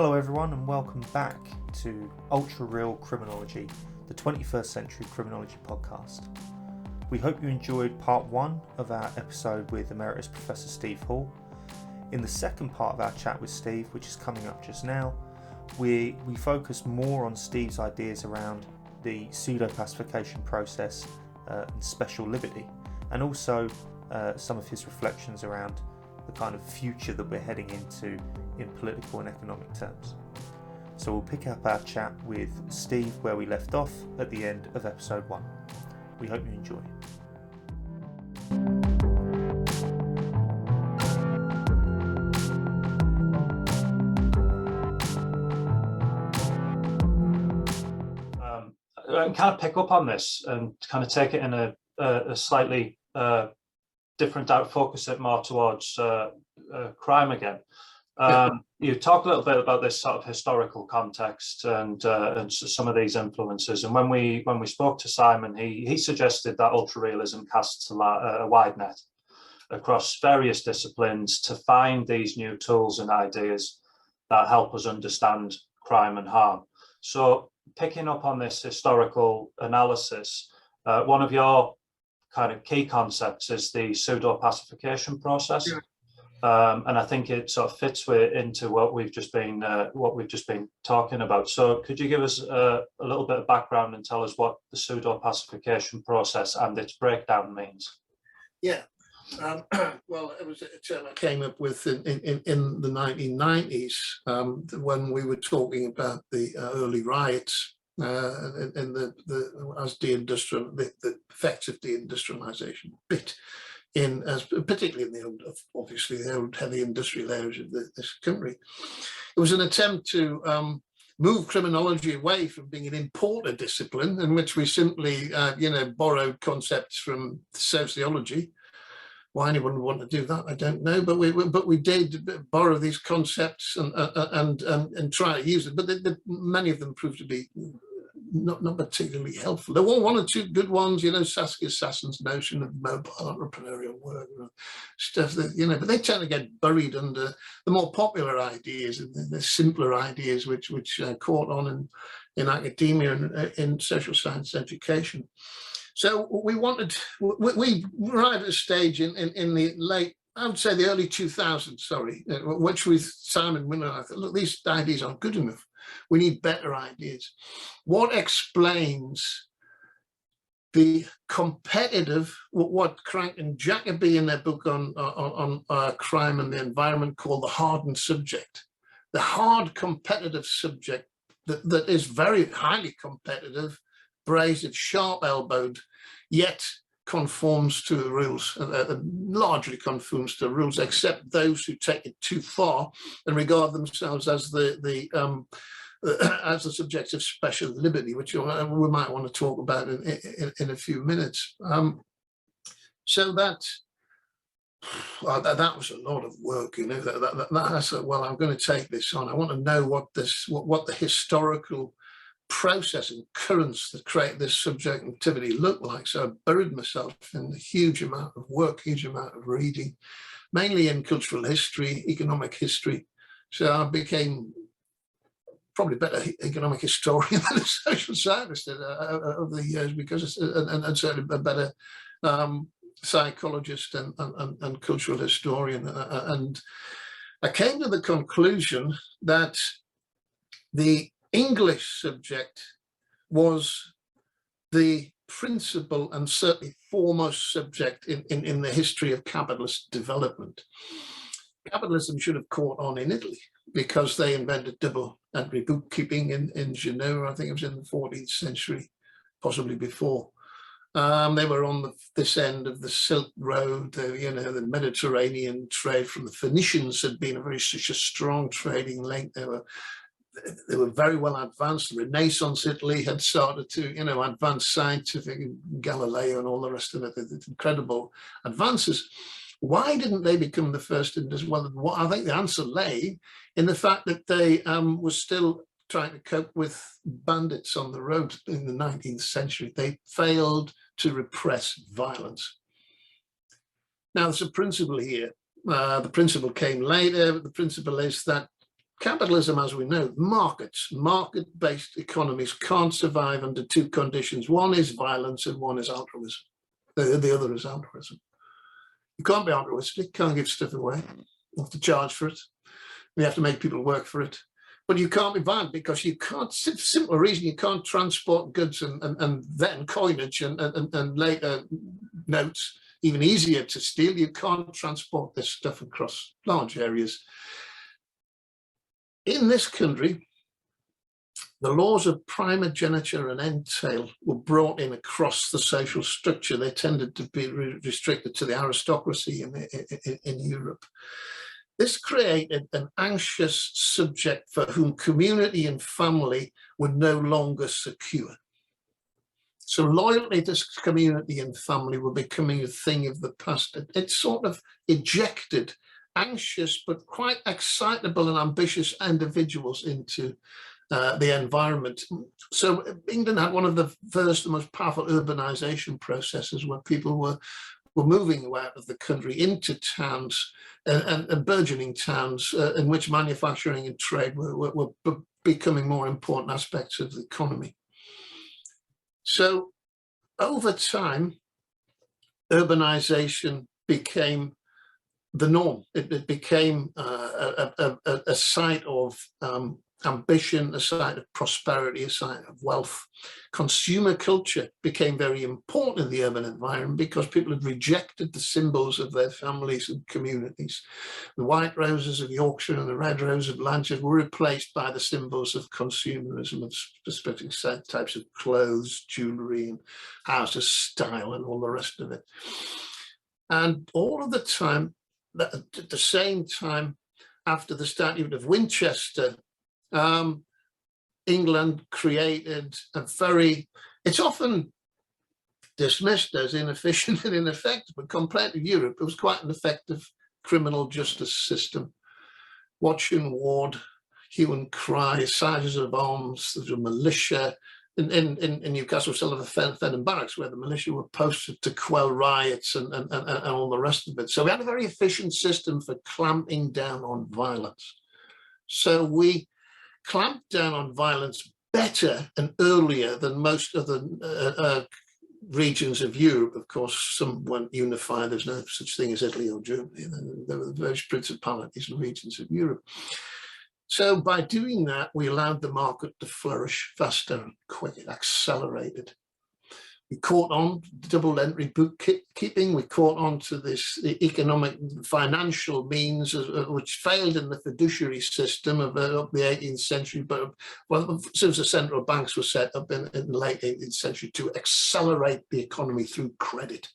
Hello everyone and welcome back to Ultra Real Criminology, the 21st Century Criminology podcast. We hope you enjoyed part 1 of our episode with Emeritus Professor Steve Hall. In the second part of our chat with Steve, which is coming up just now, we focus more on Steve's ideas around the pseudo-pacification process and special liberty, and also some of his reflections around the kind of future that we're heading into in political and economic terms. So we'll pick up our chat with Steve where we left off at the end of episode 1. We hope you enjoy. I can kind of pick up on this and kind of take it in a slightly different focus it more towards crime again. You talk a little bit about this sort of historical context and some of these influences. And when we spoke to Simon, he suggested that ultra-realism casts a wide net across various disciplines to find these new tools and ideas that help us understand crime and harm. So picking up on this historical analysis, one of your kind of key concepts is the pseudo-pacification process. Yeah. And I think it sort of fits into what we've just been talking about. So could you give us a little bit of background and tell us what the pseudo-pacification process and its breakdown means? Yeah, well, it was a term I came up with in the 1990s when we were talking about the early riots and the effects of deindustrialization bit particularly in the old heavy industrial areas of this country. It was an attempt to move criminology away from being an importer discipline in which we simply borrowed concepts from sociology. Why anyone would want to do that, I don't know, but we did borrow these concepts and try to use it. But many of them proved to be not particularly helpful. There were one or two good ones, Saskia Sassen's notion of mobile entrepreneurial work, stuff that, but they tend to get buried under the more popular ideas and the simpler ideas which caught on in academia and in social science education. So we arrived at a stage in the late, I would say the early 2000s, which with Simon Winner, I thought, look, these ideas aren't good enough. We need better ideas. What explains the competitive, what Crank and Jacoby in their book on crime and the environment call the hardened subject, the hard competitive subject that is very highly competitive, brazen, sharp-elbowed, yet conforms to the rules, largely conforms to the rules, except those who take it too far and regard themselves as the subject of special liberty, which we might want to talk about in a few minutes. So that was a lot of work, I said, well, I'm going to take this on. I want to know what the historical process and currents that create this subjectivity look like. So I buried myself in a huge amount of work, huge amount of reading, mainly in cultural history, economic history. So I became probably a better economic historian than a social scientist over the years, because and certainly a better psychologist and cultural historian. And I came to the conclusion that the English subject was the principal and certainly foremost subject in the history of capitalist development. Capitalism should have caught on in Italy because they invented double entry bookkeeping in Genoa. I think it was in the 14th century, possibly before. They were on this end of the Silk Road. The Mediterranean trade from the Phoenicians had been such a strong trading link. They were very well advanced. The Renaissance Italy had started to, advance scientific, Galileo and all the rest of it, the incredible advances. Why didn't they become the first in this? Well, I think the answer lay in the fact that they were still trying to cope with bandits on the road in the 19th century. They failed to repress violence. Now, there's a principle here. The principle came later, but the principle is that capitalism, as we know, market-based economies can't survive under two conditions. One is violence and one is altruism. The other is altruism. You can't be altruistic, can't give stuff away. You have to charge for it. You have to make people work for it. But you can't be violent because you can't, simple reason, you can't transport goods and then coinage and later notes, even easier to steal. You can't transport this stuff across large areas. In this country, the laws of primogeniture and entail were brought in across the social structure. They tended to be restricted to the aristocracy in Europe. This created an anxious subject for whom community and family were no longer secure. So loyalty to community and family were becoming a thing of the past. It sort of ejected anxious but quite excitable and ambitious individuals into the environment. So England had one of the first and most powerful urbanization processes where people were moving out of the country into towns and burgeoning towns in which manufacturing and trade were becoming more important aspects of the economy. So over time, urbanization became the norm. It became a site of ambition, a site of prosperity, a site of wealth. Consumer culture became very important in the urban environment because people had rejected the symbols of their families and communities. The white roses of Yorkshire and the red rose of Lancashire were replaced by the symbols of consumerism, of specific types of clothes, jewellery, and house of style, and all the rest of it. And all of the time, at the same time, after the Statute of Winchester, England created a very, it's often dismissed as inefficient and ineffective, but compared to Europe, it was quite an effective criminal justice system. Watch and ward, hue and cry, sergeants of arms, there's a militia. In Newcastle, still have a Fenton Barracks where the militia were posted to quell riots and all the rest of it. So we had a very efficient system for clamping down on violence. So we clamped down on violence better and earlier than most of the regions of Europe. Of course, some weren't unified. There's no such thing as Italy or Germany. There were the various principalities and regions of Europe. So by doing that, we allowed the market to flourish faster and quicker. It accelerated. We caught on double entry bookkeeping. We caught on to the economic financial means which failed in the fiduciary system of the 18th century, but since the central banks were set up in the late 18th century to accelerate the economy through credit.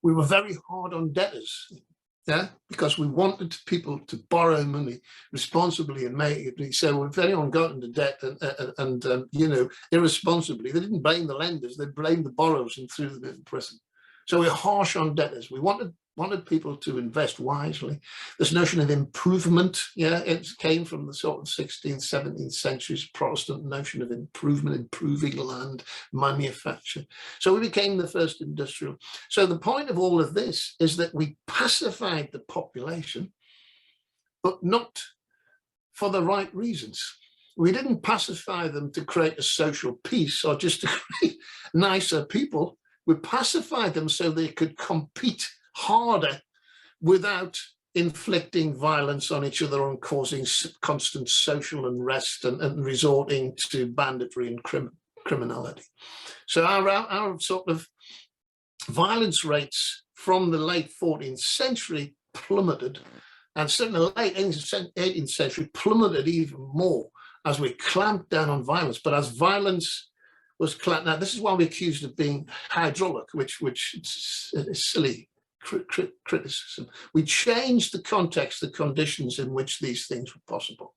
We were very hard on debtors. Yeah, because we wanted people to borrow money responsibly and make it. So if anyone got into debt and you know, irresponsibly, they didn't blame the lenders, they blamed the borrowers and threw them in prison. So we're harsh on debtors. We wanted people to invest wisely. This notion of improvement, yeah, it came from the sort of 16th, 17th centuries Protestant notion of improvement, improving land, manufacture. So we became the first industrial. So the point of all of this is that we pacified the population, but not for the right reasons. We didn't pacify them to create a social peace or just to create nicer people. We pacified them so they could compete harder without inflicting violence on each other and causing constant social unrest and resorting to banditry and criminality. So our sort of violence rates from the late 14th century plummeted, and certainly the late 18th century plummeted even more as we clamped down on violence. But as violence was clamped, now this is why we're accused of being hydraulic, which is silly criticism. We changed the context, the conditions in which these things were possible.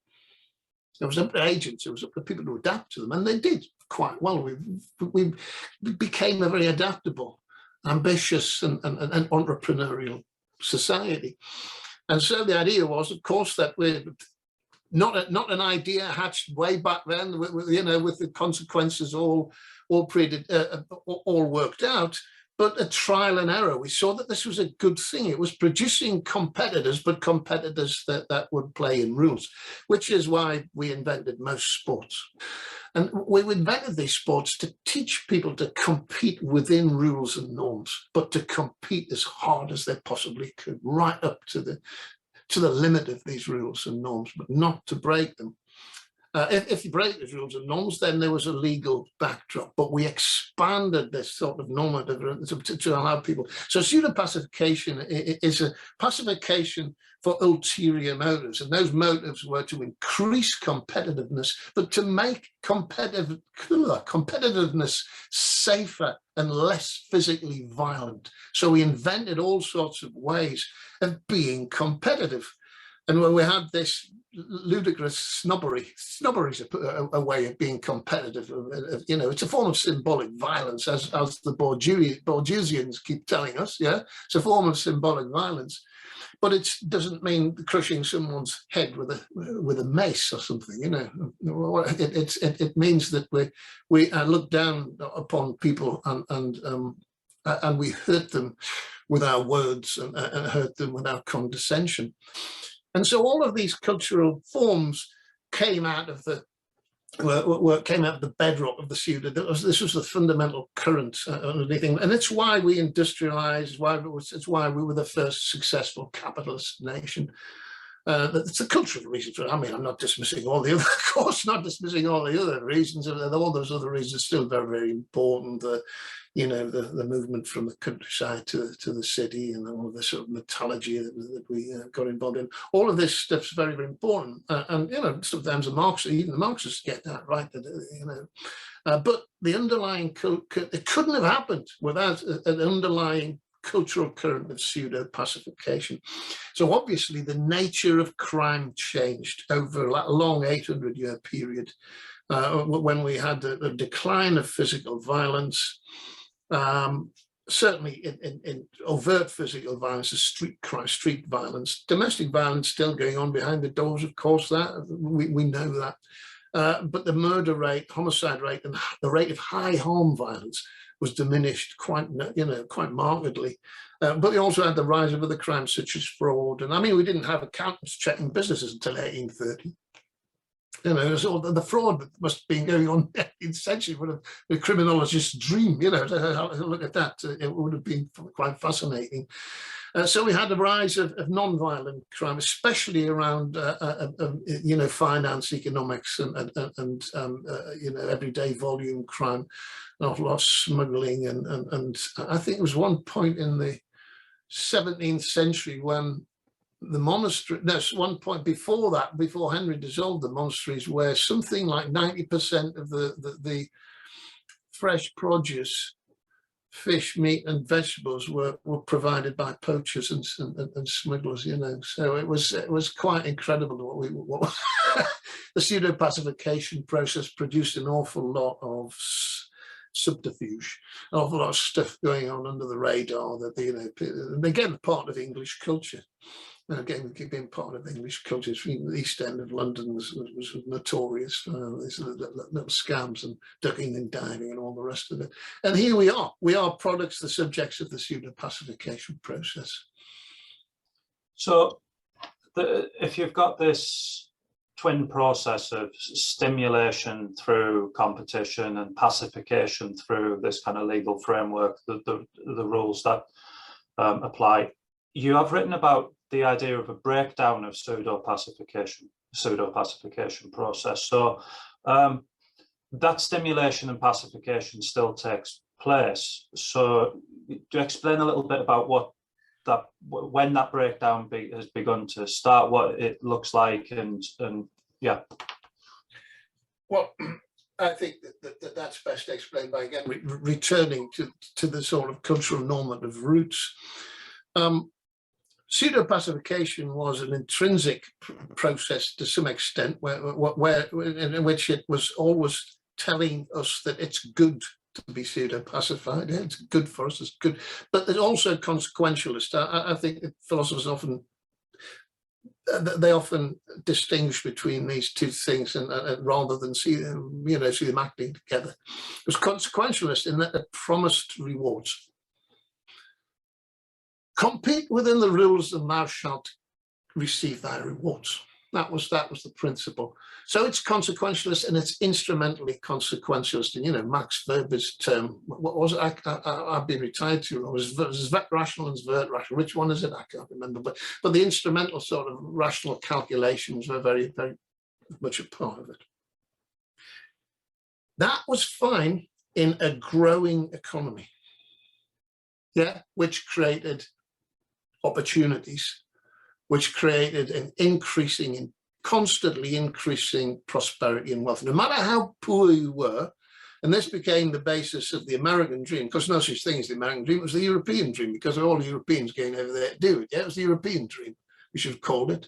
It was up to agents, it was up to people to adapt to them, and they did quite well. We became a very adaptable, ambitious and entrepreneurial society. And so the idea was, of course, that we're not an idea hatched way back then, you know, with the consequences all worked out. but a trial and error. We saw that this was a good thing. It was producing competitors, but competitors that would play in rules, which is why we invented most sports. And we invented these sports to teach people to compete within rules and norms, but to compete as hard as they possibly could, right up to the limit of these rules and norms, but not to break them. If you break these rules and norms, then there was a legal backdrop, but we expanded this sort of normative to allow people. So pseudo-pacification is a pacification for ulterior motives, and those motives were to increase competitiveness, but to make competitiveness safer and less physically violent. So we invented all sorts of ways of being competitive. And when we had this ludicrous snobbery is a way of being competitive. You know, it's a form of symbolic violence, as the Borgesians keep telling us. Yeah, it's a form of symbolic violence, but it doesn't mean crushing someone's head with a mace or something. You know, it means that we look down upon people and we hurt them with our words and hurt them with our condescension. And so all of these cultural forms came out of the bedrock of the pseudo. This was the fundamental current underneath, and it's why we industrialized. It's why we were the first successful capitalist nation. It's a cultural reason for it. I mean, I'm not dismissing all the other, of course, not dismissing all the other reasons. All those other reasons are still very, very important. You know, the movement from the countryside to the city, and all of this sort of metallurgy that we got involved in. All of this stuff's very, very important. And you know, sometimes even the Marxists get that right. You know, but the underlying it couldn't have happened without an underlying cultural current of pseudo-pacification. So obviously the nature of crime changed over a long 800-year period when we had a decline of physical violence, certainly in overt physical violence, street violence, domestic violence still going on behind the doors, of course, that we know that. But the murder rate, homicide rate, and the rate of high harm violence was diminished quite markedly. But we also had the rise of other crimes such as fraud. And I mean, we didn't have accountants checking businesses until 1830. You know, so the fraud that must have been going on in the 18th century would have been a criminologist's dream. You know, to look at that, it would have been quite fascinating. So we had a rise of non-violent crime, especially around you know, finance, economics, and you know, everyday volume crime, an awful lot of smuggling, and I think there was one point in the 17th century when the monastery, there's one point before that, before Henry dissolved the monasteries, where something like 90% of the fresh produce, fish, meat, and vegetables were provided by poachers and smugglers. You know, so it was quite incredible what the pseudo-pacification process produced. An awful lot of subterfuge, an awful lot of stuff going on under the radar that, you know, and again, part of English culture. And again, being part of English culture, the East End of London was notorious for these little scams and ducking and diving and all the rest of it. And here we are products, the subjects of the pseudo-pacification process. So if you've got this twin process of stimulation through competition and pacification through this kind of legal framework, the rules that apply, you have written about the idea of a breakdown of pseudo-pacification process. So that stimulation and pacification still takes place. So do you explain a little bit about when that breakdown has begun to start, what it looks like, and yeah. Well, I think that's best explained by, again, returning to the sort of cultural normative roots. Pseudo-pacification was an intrinsic process to some extent, in which it was always telling us that it's good to be pseudo-pacified. Yeah, it's good for us, it's good. But there's also consequentialist. I think that philosophers often distinguish between these two things, and rather than see them acting together. It was consequentialist in that it promised rewards. Compete within the rules and thou shalt receive thy rewards. That was the principle. So it's consequentialist and it's instrumentally consequentialist. And, you know, Max Weber's term, what was it? I've been retired to, it was rational and Wert rational. Which one is it? I can't remember. But the instrumental sort of rational calculations were very, very much a part of it. That was fine in a growing economy, yeah, which created opportunities, which created an constantly increasing prosperity and wealth, no matter how poor you were. And this became the basis of the American dream, because no such thing as the American dream, it was the European dream, because all the Europeans going over there to do it. Yeah, it was the European dream, we should have called it,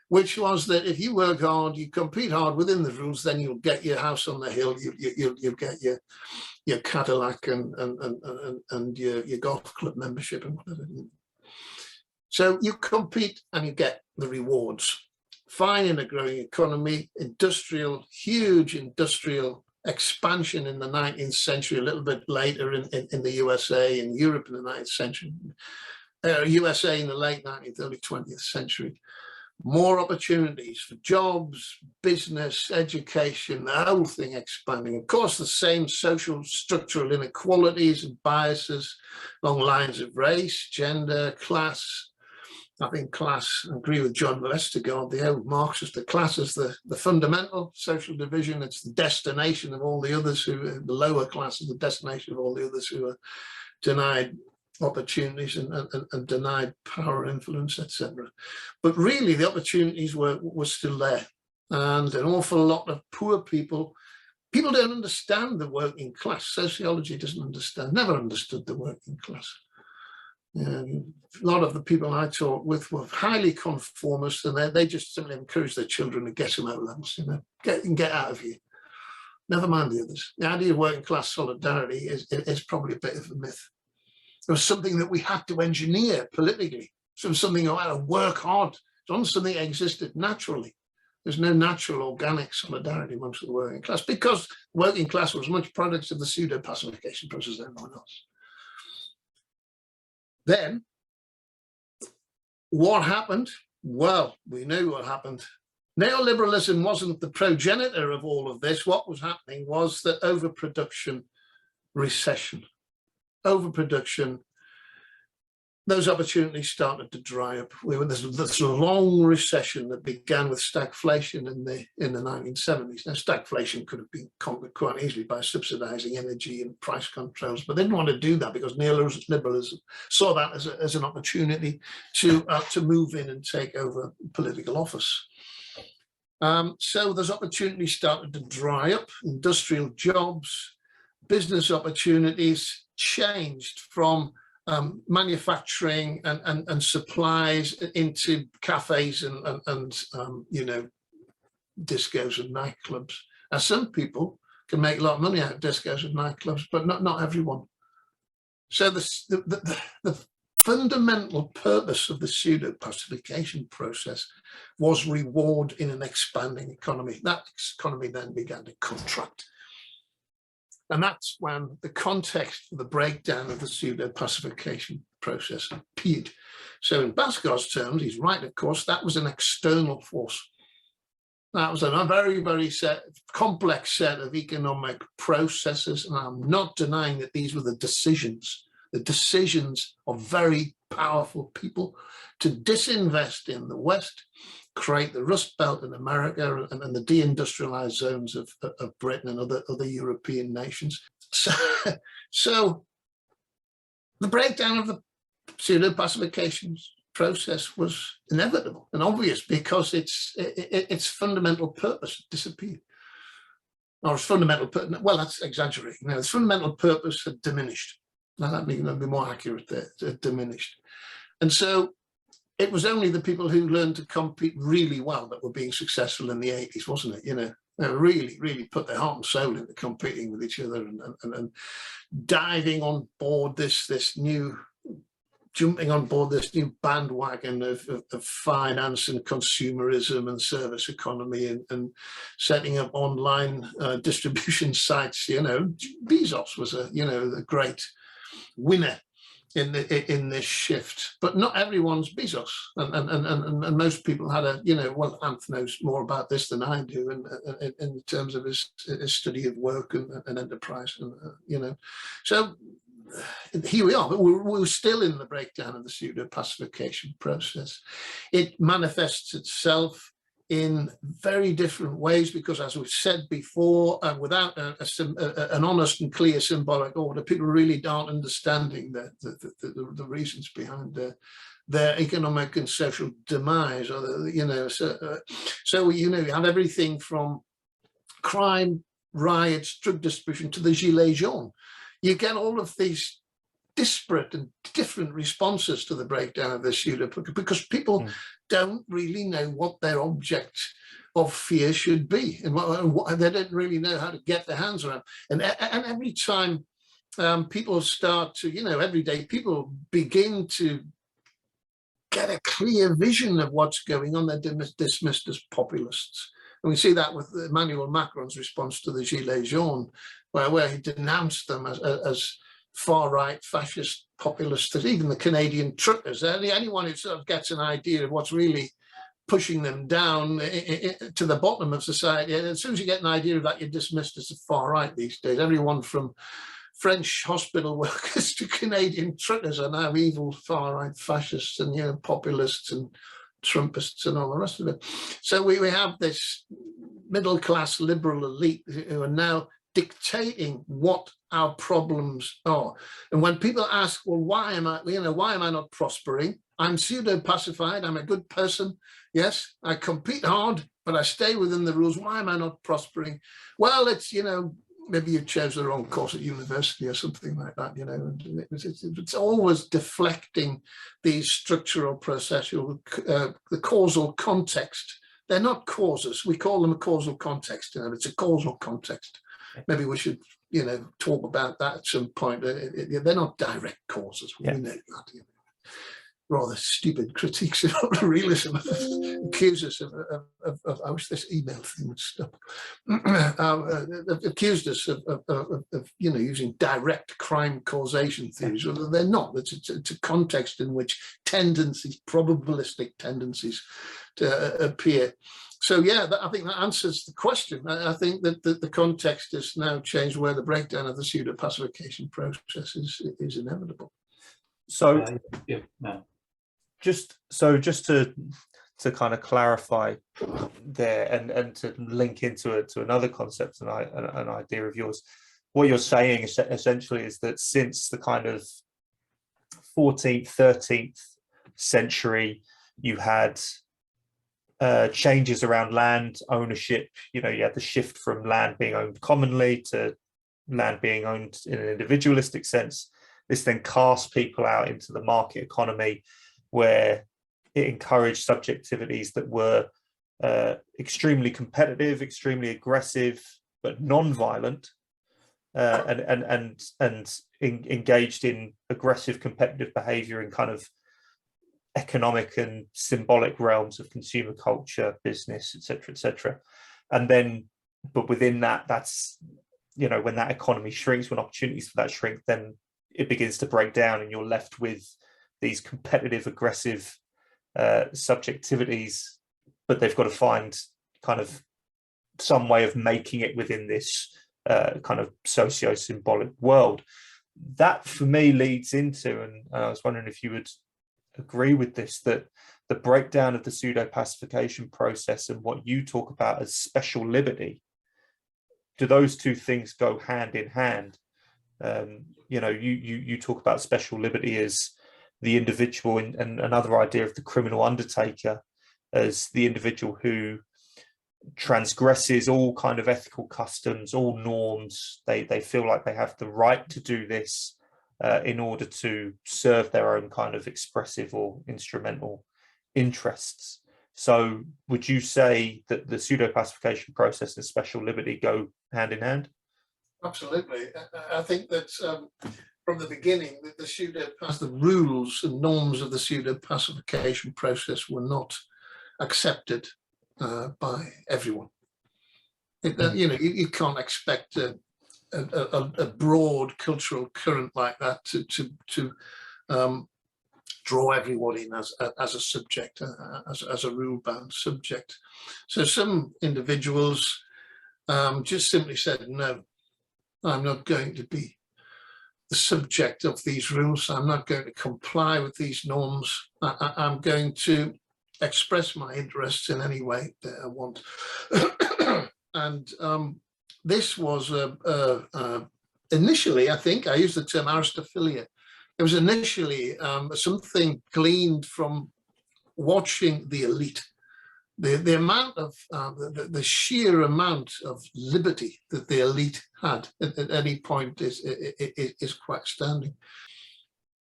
which was that if you work hard, you compete hard within the rules, then you'll get your house on the hill, you'll get your Cadillac and your golf club membership and whatever. So you compete and you get the rewards. Fine in a growing economy, huge industrial expansion in the 19th century, a little bit later in the USA and Europe in the 19th century, USA in the late 19th, early 20th century. More opportunities for jobs, business, education, the whole thing expanding. Of course, the same social structural inequalities and biases along lines of race, gender, class. I think class, I agree with John Vestergaard, the old Marxist, the class is the fundamental social division. It's the destination of all the others the lower class is the destination of all the others who are denied opportunities and denied power, influence, etc. But really the opportunities were still there. And an awful lot of poor people don't understand the working class. Sociology doesn't understand, never understood the working class. A lot of the people I talked with were highly conformist, and they just simply encourage their children to get some O-levels, you know, get out of here. Never mind the others. The idea of working class solidarity is probably a bit of a myth. It was something that we had to engineer politically. So it was something that had to work hard. It's not something that existed naturally. There's no natural organic solidarity amongst the working class, because the working class was much products of the pseudo-pacification process than anyone else. Then, what happened? Well, we know what happened. Neoliberalism wasn't the progenitor of all of this. What was happening was that overproduction, recession, overproduction, those opportunities started to dry up. This long recession that began with stagflation in the 1970s. Now, stagflation could have been conquered quite easily by subsidizing energy and price controls, but they didn't want to do that because neoliberalism saw that as an opportunity to move in and take over political office. So those opportunities started to dry up. Industrial jobs, business opportunities changed from manufacturing and supplies into cafes and you know, discos and nightclubs. Now, some people can make a lot of money out of discos and nightclubs, but not everyone. So the fundamental purpose of the pseudo-pacification process was reward in an expanding economy. That economy then began to contract. And that's when the context for the breakdown of the pseudo-pacification process appeared. So in Basquiat's terms, he's right, of course, that was an external force. That was a very, very complex set of economic processes. And I'm not denying that these were the decisions of very powerful people to disinvest in the West, create the Rust Belt in America and the deindustrialized zones of Britain and other European nations. So the breakdown of the pseudo-pacification process was inevitable and obvious because its fundamental purpose disappeared. Or its fundamental, well, that's exaggerating. Now, its fundamental purpose had diminished. Now, that may be more accurate there, it diminished. And so it was only the people who learned to compete really well that were being successful in the 80s, wasn't it? You know, they really, really put their heart and soul into competing with each other and diving on board jumping on board this new bandwagon of finance and consumerism and service economy and setting up online distribution sites. You know, Bezos was a great winner in this shift, but not everyone's Bezos, and most people had a, well, Anth knows more about this than I do, in terms of his study of work and enterprise, and so here we are. But we're still in the breakdown of the pseudo-pacification process. It manifests itself in very different ways, because, as we've said before, without an honest and clear symbolic order, people really aren't understanding the reasons behind their economic and social demise. Or so you have everything from crime, riots, drug distribution to the gilets jaunes. You get all of these disparate and different responses to the breakdown of the pseudo, because people don't really know what their object of fear should be, and what they don't really know how to get their hands around. And every time people start to, every day people begin to get a clear vision of what's going on, they're dismissed as populists. And we see that with Emmanuel Macron's response to the Gilets jaunes, where he denounced them as far-right fascist populists, that even the Canadian truckers, anyone who sort of gets an idea of what's really pushing them down to the bottom of society, as soon as you get an idea of that, you're dismissed as a far-right these days. Everyone from French hospital workers to Canadian truckers are now evil far-right fascists and populists and Trumpists and all the rest of it. So we have this middle-class liberal elite who are now dictating what our problems are. And when people ask, well, why am I not prospering? I'm pseudo-pacified, I'm a good person. Yes, I compete hard, but I stay within the rules. Why am I not prospering? Well, it's, maybe you chose the wrong course at university or something like that, it's always deflecting these structural, processual, the causal context. They're not causes. We call them a causal context. It's a causal context. Maybe we should, talk about that at some point. They're not direct causes. We know that. Rather stupid critiques of realism accuse us of I wish this email thing would stop. Accused us of using direct crime causation theories. Well, they're not. It's a context in which tendencies, probabilistic tendencies, appear. So I think that answers the question. I think that the context has now changed, where the breakdown of the pseudo-pacification process is inevitable. So just to kind of clarify there, and to link into another concept and an idea of yours, what you're saying essentially is that since the kind of 14th, 13th century, you had changes around land ownership. You had the shift from land being owned commonly to land being owned in an individualistic sense. This then cast people out into the market economy, where it encouraged subjectivities that were extremely competitive, extremely aggressive, but non-violent, and engaged in aggressive competitive behavior in kind of economic and symbolic realms of consumer culture, business, etc. And then, but within that, that's, when that economy shrinks, when opportunities for that shrink, then it begins to break down, and you're left with these competitive, aggressive subjectivities, but they've got to find kind of some way of making it within this kind of socio-symbolic world. That for me leads into, and I was wondering if you would agree with this, that the breakdown of the pseudo-pacification process and what you talk about as special liberty, do those two things go hand in hand? You talk about special liberty as the individual, and another idea of the criminal undertaker as the individual who transgresses all kind of ethical customs, all norms. They feel like they have the right to do this in order to serve their own kind of expressive or instrumental interests. So would you say that the pseudo-pacification process and special liberty go hand in hand? Absolutely. I think that from the beginning, the rules and norms of the pseudo-pacification process were not accepted by everyone. You can't expect a broad cultural current like that to draw everyone in as a subject, as a rule-bound subject. So some individuals just simply said, no, I'm not going to be the subject of these rules. I'm not going to comply with these norms. I'm going to express my interests in any way that I want. And this was initially, I think, I use the term Aristophilia. It was initially something gleaned from watching the elite. The amount of, the sheer amount of liberty that the elite had at any point is quite astounding.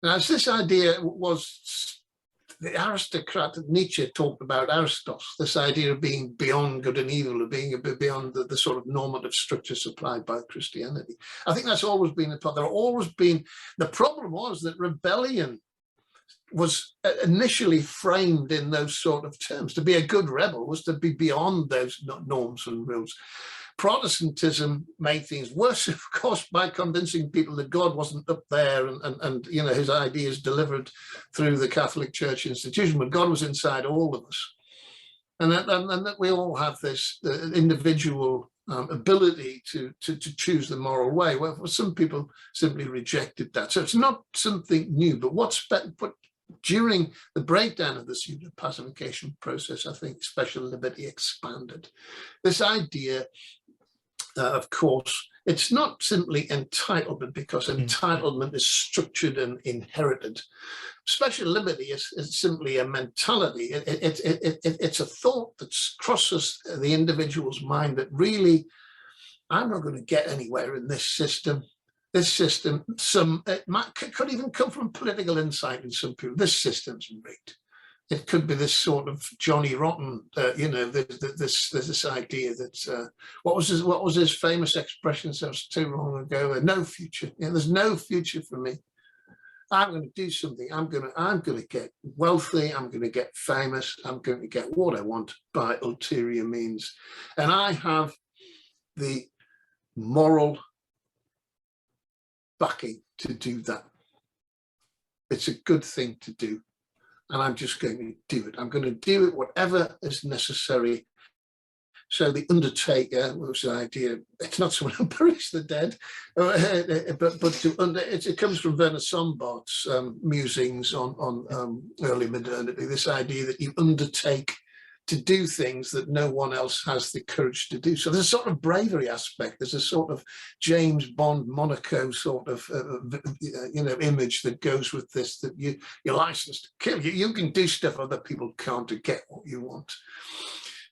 Now, as this idea was, the aristocrat that Nietzsche talked about, Aristos, this idea of being beyond good and evil, of being a bit beyond the sort of normative structure supplied by Christianity. I think that's always been a part. There always been, the problem was that rebellion was initially framed in those sort of terms. To be a good rebel was to be beyond those norms and rules. Protestantism made things worse, of course, by convincing people that God wasn't up there and you know, his ideas delivered through the Catholic Church institution, but God was inside all of us. And that we all have this individual ability to choose the moral way. Well, some people simply rejected that. So it's not something new, but during the breakdown of the pseudo-pacification process, I think special liberty expanded. This idea, of course, it's not simply entitlement, because entitlement is structured and inherited. Special liberty is simply a mentality. It's a thought that crosses the individual's mind that really, I'm not going to get anywhere in this system. This system, could even come from political insight in some people. This system's rigged. It could be this sort of Johnny Rotten, you know, there's this idea that, what was his famous expression so too long ago? No future. You know, there's no future for me. I'm going to do something. I'm going to get wealthy. I'm going to get famous. I'm going to get what I want by ulterior means. And I have the moral backing to do that. It's a good thing to do. And I'm just going to do it. I'm going to do it whatever is necessary. So the undertaker was the idea, it's not someone who buries the dead, but it comes from Werner Sombart's musings on early modernity, this idea that you undertake to do things that no one else has the courage to do. So there's a sort of bravery aspect. There's a sort of James Bond, Monaco sort of, you know, image that goes with this, that you're licensed to kill. You can do stuff other people can't to get what you want.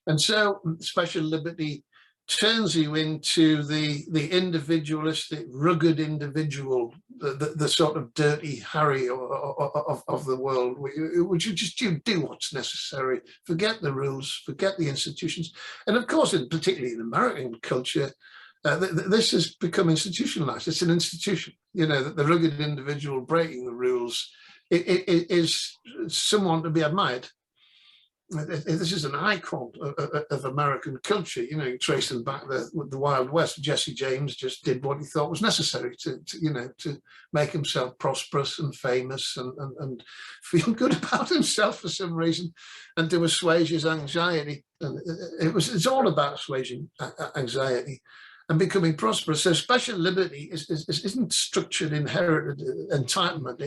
And so special liberty turns you into the individualistic, rugged individual, the sort of dirty Harry of the world, which you do what's necessary, forget the rules, forget the institutions. And of course, particularly in American culture, this has become institutionalized. It's an institution, you know, that the rugged individual breaking the rules is someone to be admired. This is an icon of American culture, you know, tracing back the Wild West. Jesse James just did what he thought was necessary to make himself prosperous and famous and feel good about himself for some reason, and to assuage his anxiety. And it's all about assuaging anxiety and becoming prosperous. So special liberty isn't structured inherited entitlement.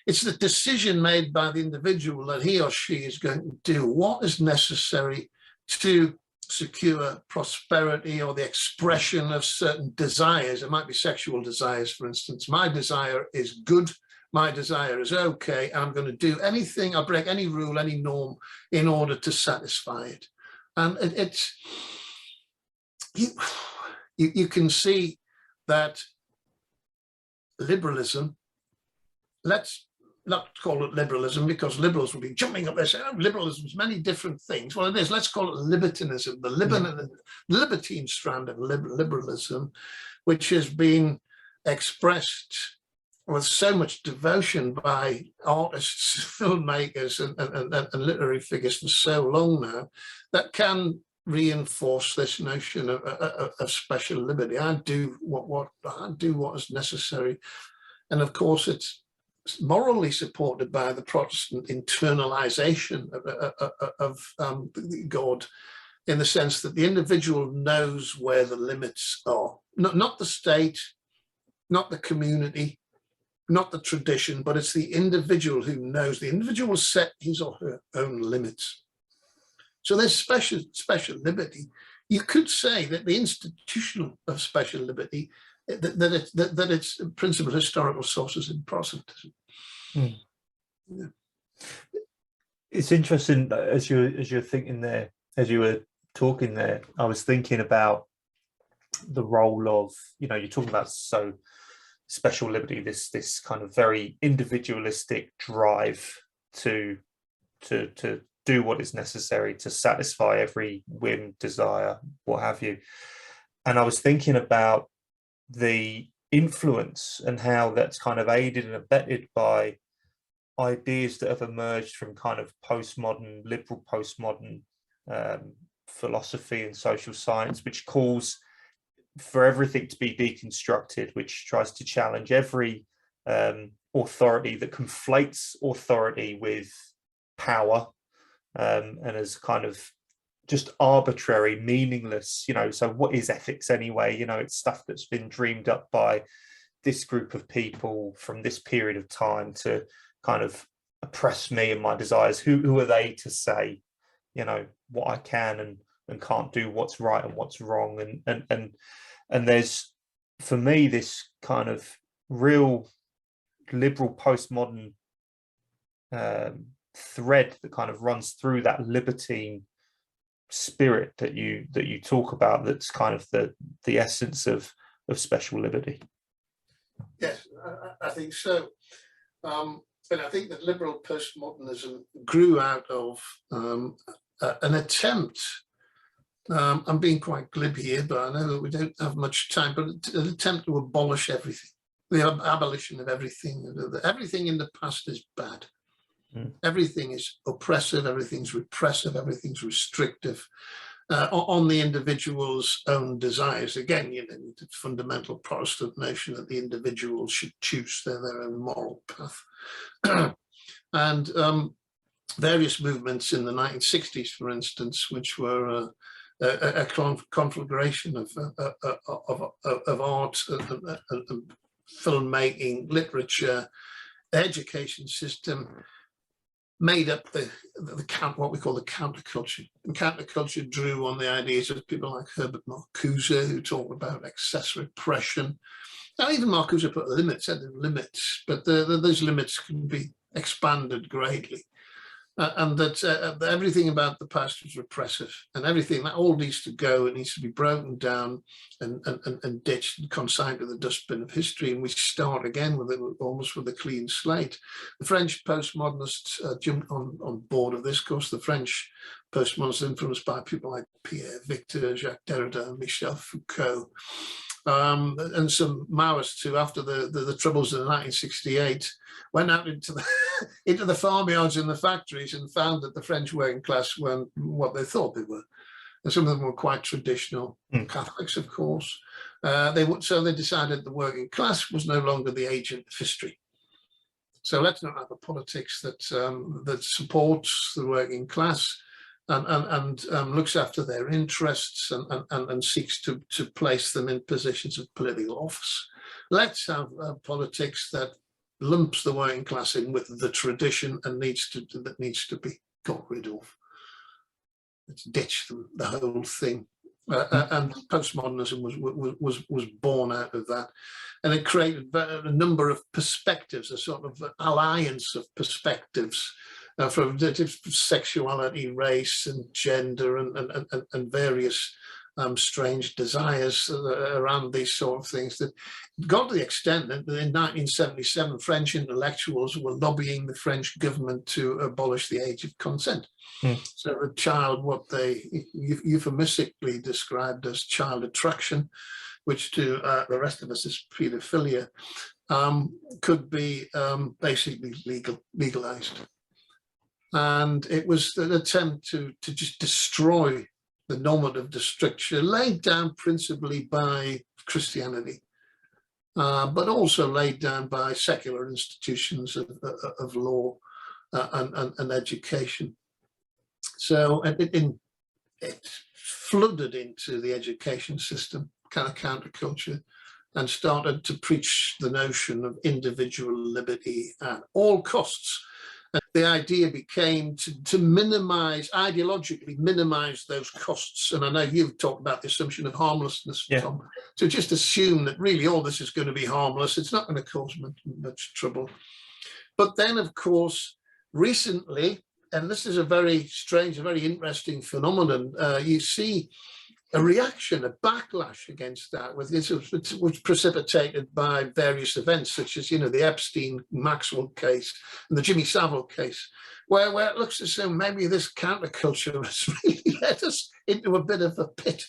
It's the decision made by the individual that he or she is going to do what is necessary to secure prosperity or the expression of certain desires. It might be sexual desires, for instance. My desire is good. My desire is okay. I'm going to do anything. I'll break any rule, any norm in order to satisfy it. And you can see that liberalism, let's not call it liberalism, because liberals will be jumping up there saying, oh, liberalism is many different things. Well, it is. Let's call it libertinism, the libertine strand of liberalism, which has been expressed with so much devotion by artists, filmmakers, and literary figures for so long now, that can reinforce this notion of special liberty. I do what is necessary. And of course, it's morally supported by the Protestant internalization of God, in the sense that the individual knows where the limits are. Not the state, not the community, not the tradition, but it's the individual who knows. The individual will set his or her own limits. So there's special liberty. You could say that the institutional of special liberty, that its principal historical sources in Protestantism. Yeah. It's interesting as you're thinking there, as you were talking there, I was thinking about the role of, you're talking about special liberty, this kind of very individualistic drive to do what is necessary to satisfy every whim, desire, what have you. And I was thinking about the influence and how that's kind of aided and abetted by ideas that have emerged from kind of liberal postmodern philosophy and social science, which calls for everything to be deconstructed, which tries to challenge every authority, that conflates authority with power, and as kind of just arbitrary, meaningless, so what is ethics anyway? It's stuff that's been dreamed up by this group of people from this period of time to kind of oppress me and my desires. Who are they to say, what I can and can't do, what's right and what's wrong? And there's, for me, this kind of real liberal postmodern thread that kind of runs through that libertine spirit that you talk about, that's kind of the essence of special liberty. Yes, I think so. But I think that liberal postmodernism grew out of an attempt, I'm being quite glib here, but I know that we don't have much time, but an attempt to abolish everything, the abolition of everything. Everything in the past is bad. Everything is oppressive, everything's repressive, everything's restrictive on the individual's own desires. Again, the fundamental Protestant notion that the individual should choose their own moral path. And various movements in the 1960s, for instance, which were a conflagration of art and filmmaking, literature, education system, made up what we call the counterculture. And counterculture drew on the ideas of people like Herbert Marcuse, who talked about excess repression. Now, even Marcuse put limits, but those limits can be expanded greatly. And that everything about the past was repressive, and everything that all needs to go, it needs to be broken down and ditched and consigned to the dustbin of history, and we start again almost with a clean slate. The French postmodernists jumped on board of this. Of course, the French postmodernists influenced by people like Pierre Victor, Jacques Derrida, Michel Foucault, and some Maoists who, after the troubles of 1968, went out into the farmyards and the factories and found that the French working class weren't what they thought they were. And some of them were quite traditional Catholics, of course. So they decided the working class was no longer the agent of history. So let's not have a politics that supports the working class and looks after their interests and seeks to place them in positions of political office. Let's have politics that lumps the working class in with the tradition and that needs to be got rid of. Let's ditch the whole thing. And postmodernism was born out of that, and it created a number of perspectives, a sort of alliance of perspectives from sexuality, race, and gender, and various strange desires around these sort of things, that got to the extent that in 1977 French intellectuals were lobbying the French government to abolish the age of consent. So a child, what they euphemistically described as child attraction, which to the rest of us is paedophilia, could be basically legalized. And it was an attempt to just destroy the normative structure laid down principally by Christianity. but also laid down by secular institutions of law and education. So it flooded into the education system, kind of counterculture, and started to preach the notion of individual liberty at all costs. And the idea became to minimize, ideologically minimize those costs. And I know you've talked about the assumption of harmlessness, Tom. So just assume that really all this is going to be harmless. It's not going to cause much trouble. But then, of course, recently, and this is a very strange, a very interesting phenomenon, you see a reaction, a backlash against that, which was precipitated by various events, such as, the Epstein-Maxwell case and the Jimmy Savile case, where it looks as though maybe this counterculture has really led us into a bit of a pit.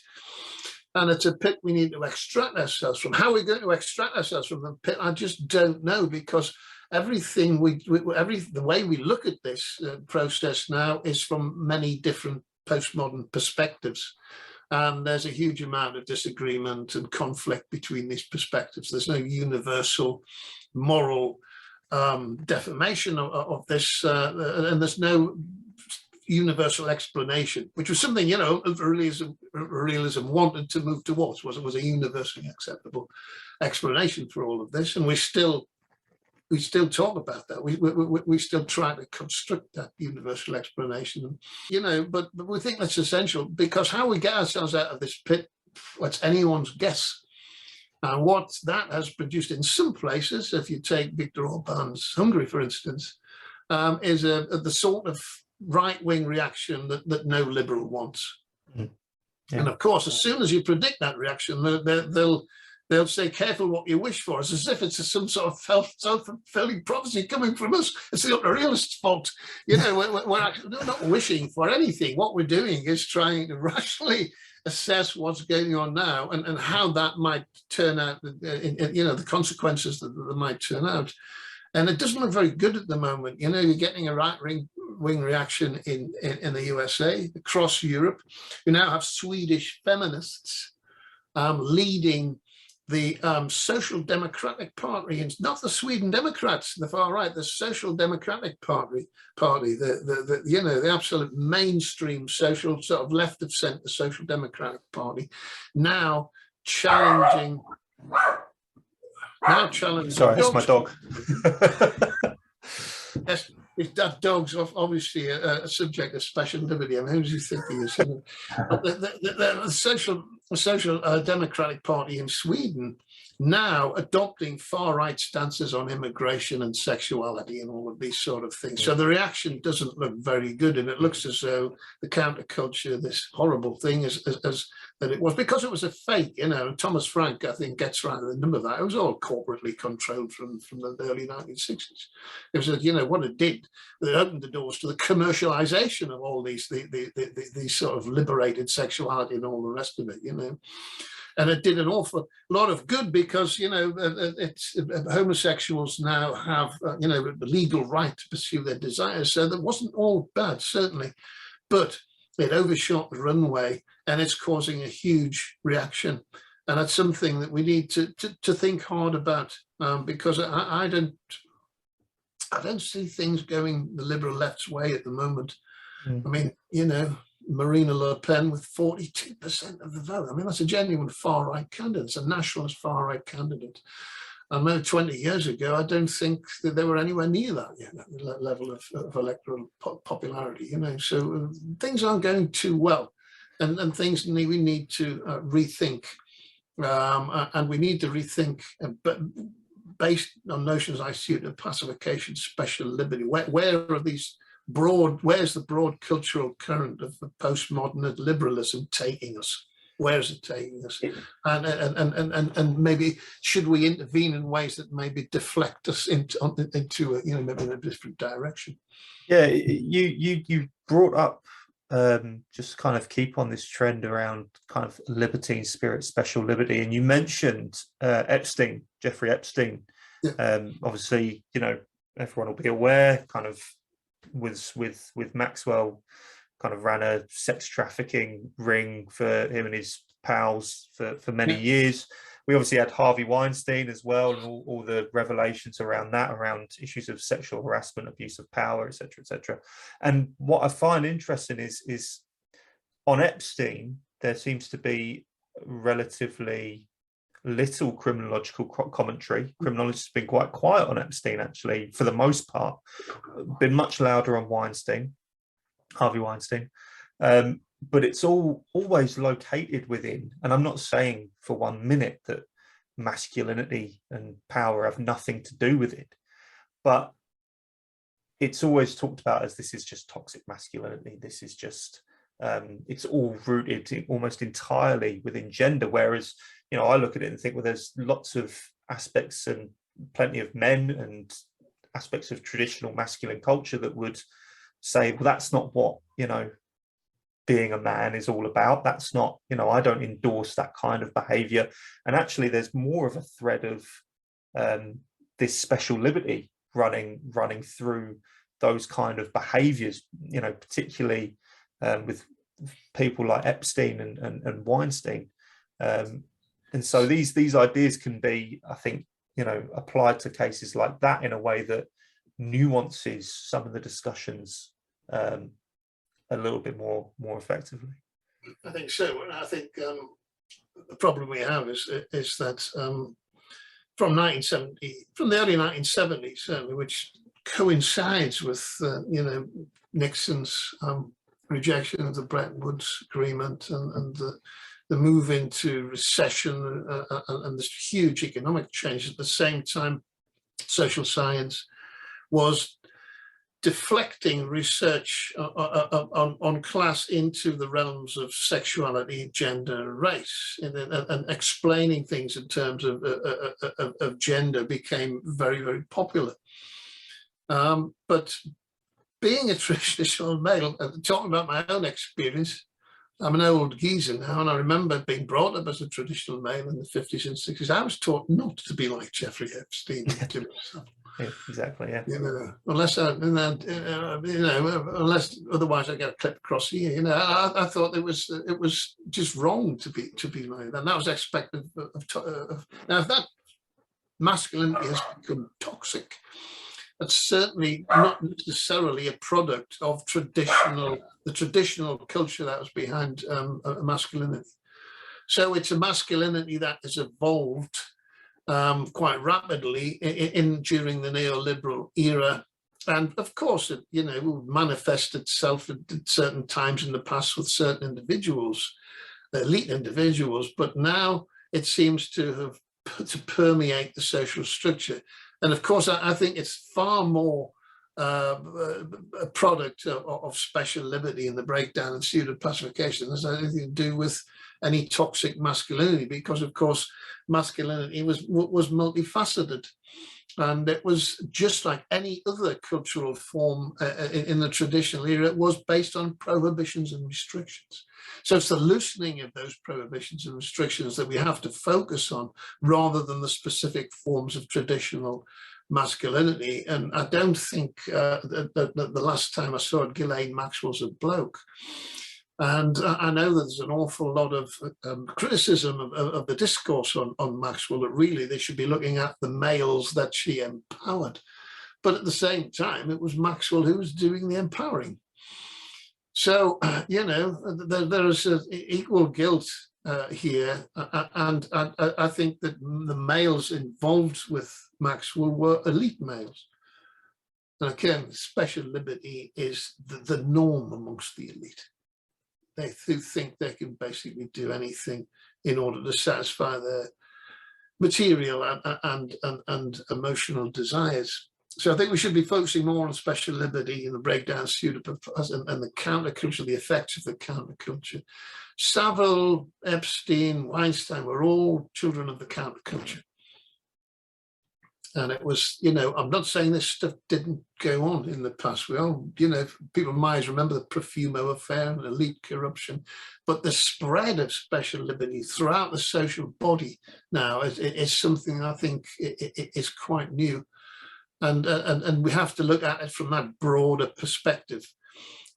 And it's a pit we need to extract ourselves from. How are we going to extract ourselves from the pit? I just don't know, because everything the way we look at this process now is from many different postmodern perspectives. And there's a huge amount of disagreement and conflict between these perspectives. There's no universal moral defamation of this, and there's no universal explanation, which was something, realism wanted to move towards, was a universally acceptable explanation for all of this. And we still talk about that. We still try to construct that universal explanation, but we think that's essential, because how we get ourselves out of this pit, what's anyone's guess. And what that has produced in some places, if you take Viktor Orban's Hungary, for instance, is the sort of right-wing reaction that no liberal wants. Mm. Yeah. And of course, as soon as you predict that reaction, they'll say, careful what you wish for, as if it's some sort of self-fulfilling prophecy coming from us. It's the realist's fault. We're actually not wishing for anything. What we're doing is trying to rationally assess what's going on now and how that might turn out, the consequences that might turn out. And it doesn't look very good at the moment. You're getting a right-wing reaction in the USA, across Europe. You now have Swedish feminists leading the Social Democratic Party, and not the Sweden Democrats, the far right, the Social Democratic Party, the absolute mainstream social sort of left of centre Social Democratic Party, now challenging. Sorry, it's my dog. Yes, that dog's obviously a subject of special liberty. I mean, who do you think he is? The Social Democratic Party in Sweden now adopting far-right stances on immigration and sexuality and all of these sort of things. So the reaction doesn't look very good, and it looks as though the counterculture, this horrible thing, as that it was, because it was a fake, Thomas Frank, I think, gets right at the number of that. It was all corporately controlled from the early 1960s. It was, what it did, it opened the doors to the commercialization of all these sort of liberated sexuality and all the rest of it, And it did an awful lot of good, because, homosexuals now have, the legal right to pursue their desires. So that wasn't all bad, certainly. But it overshot the runway, and it's causing a huge reaction. And that's something that we need to think hard about, because I don't see things going the liberal left's way at the moment. Mm. I mean, Marine Le Pen with 42% of the vote. I mean, that's a genuine far-right candidate. It's a nationalist far-right candidate. I know 20 years ago, I don't think that they were anywhere near that level of electoral popularity, So things aren't going too well, and things we need to rethink. And we need to rethink, but based on notions like pseudo-pacification, special liberty. Where are these where's the broad cultural current of the postmodern liberalism taking us? Where's it taking us? And maybe should we intervene in ways that maybe deflect us into maybe in a different direction? Yeah, you brought up just kind of keep on this trend around kind of libertine spirit, special liberty, and you mentioned Jeffrey Epstein. Yeah. Obviously, everyone will be aware, kind of with Maxwell, kind of ran a sex trafficking ring for him and his pals for many years. we obviously had Harvey Weinstein as well, and all the revelations around that, around issues of sexual harassment, abuse of power, etc., etc. And what I find interesting is on Epstein, there seems to be relatively little criminological commentary. Criminologists have been quite quiet on Epstein, actually, for the most part. Been much louder on Weinstein, Harvey Weinstein. But it's always located within, and I'm not saying for 1 minute that masculinity and power have nothing to do with it, but it's always talked about as this is just toxic masculinity. This is just, it's all rooted almost entirely within gender. Whereas, you know, I look at it and think, well, there's lots of aspects and plenty of men and aspects of traditional masculine culture that would say, well, that's not what, you know, being a man is all about. That's not, you know, I don't endorse that kind of behavior. And actually there's more of a thread of this special liberty running through those kind of behaviors, you know, particularly with people like Epstein and Weinstein. And so these ideas can be, I think, you know, applied to cases like that in a way that nuances some of the discussions a little bit more effectively. I think so. And I think the problem we have is that from the early 1970s, certainly, which coincides with you know, Nixon's rejection of the Bretton Woods Agreement and the move into recession and this huge economic change. At the same time, social science was deflecting research on class into the realms of sexuality, gender, and race, and explaining things in terms of gender became very, very popular. But being a traditional male, talking about my own experience, I'm an old geezer now, and I remember being brought up as a traditional male in the 50s and 60s. I was taught not to be like Jeffrey Epstein. Yeah, exactly. Yeah. You know, unless unless otherwise I get a clip across the ear. You know, I thought it was just wrong to be like that, and that was expected of now. If that masculinity has become toxic, that's certainly not necessarily a product of the traditional culture that was behind masculinity. So it's a masculinity that has evolved quite rapidly during the neoliberal era, and of course it, you know, will manifest itself at certain times in the past with certain individuals, elite individuals, but now it seems to permeate the social structure. And of course I think it's far more a product of special liberty and the breakdown and pseudo-pacification. There's nothing to do with any toxic masculinity, because of course masculinity was multifaceted, and it was just like any other cultural form in the traditional era. It was based on prohibitions and restrictions. So it's the loosening of those prohibitions and restrictions that we have to focus on, rather than the specific forms of traditional masculinity. And I don't think that the last time I saw it, Ghislaine Maxwell's a bloke. And I know that there's an awful lot of criticism of the discourse on Maxwell, that really they should be looking at the males that she empowered. But at the same time, it was Maxwell who was doing the empowering. So, you know, there is equal guilt here. And I think that the males involved with Maxwell were elite males. And again, special liberty is the norm amongst the elite. They think they can basically do anything in order to satisfy their material and emotional desires. So I think we should be focusing more on special liberty and the breakdown and the counterculture, the effects of the counterculture. Savile, Epstein, Weinstein were all children of the counterculture. And it was, you know, I'm not saying this stuff didn't go on in the past. We all, you know, people might remember the Profumo affair and elite corruption, but the spread of special liberty throughout the social body now is something I think is quite new. And we have to look at it from that broader perspective.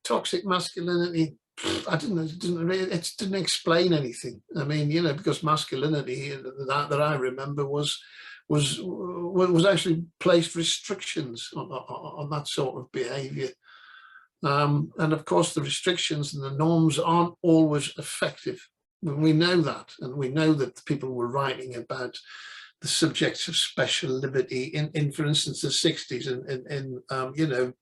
Toxic masculinity, it didn't explain anything. I mean, because masculinity that I remember was actually placed restrictions on that sort of behavior. And of course, the restrictions and the norms aren't always effective. We know that, and we know that people were writing about the subjects of special liberty in for instance, the 60s, in